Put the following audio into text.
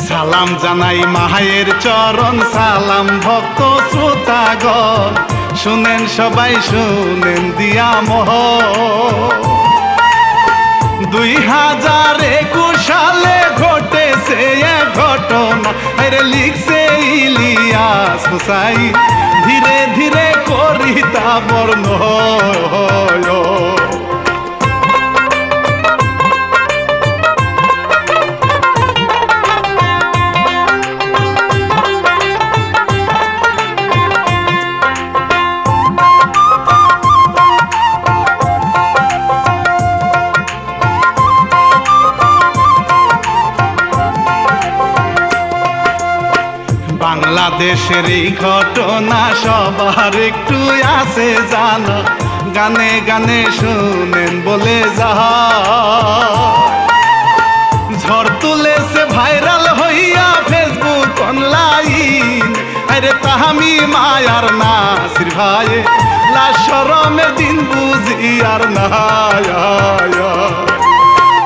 সালাম জানাই মায়ের চরণ, সালাম ভক্ত শ্রোতাগণ, শুনেন সবাই শুনেন দিয়া মোহ। 2021 সালে ঘটেছে এ ঘটনা, আরে লিখছে ইলিয়াস হুসাইন, ধীরে ধীরে করিতা বর্ণ। বাংলাদেশের এই ঘটনা সবার একটু আছে জানা, গানে গানে শুনেন বলে যাহা ঝড় তুলেছে ভাইরাল হইয়া ফেসবুক অনলাইন। আরে তাহামি মায়ার নাসির ভাই লাশ শরমের দিন বুঝি আর না।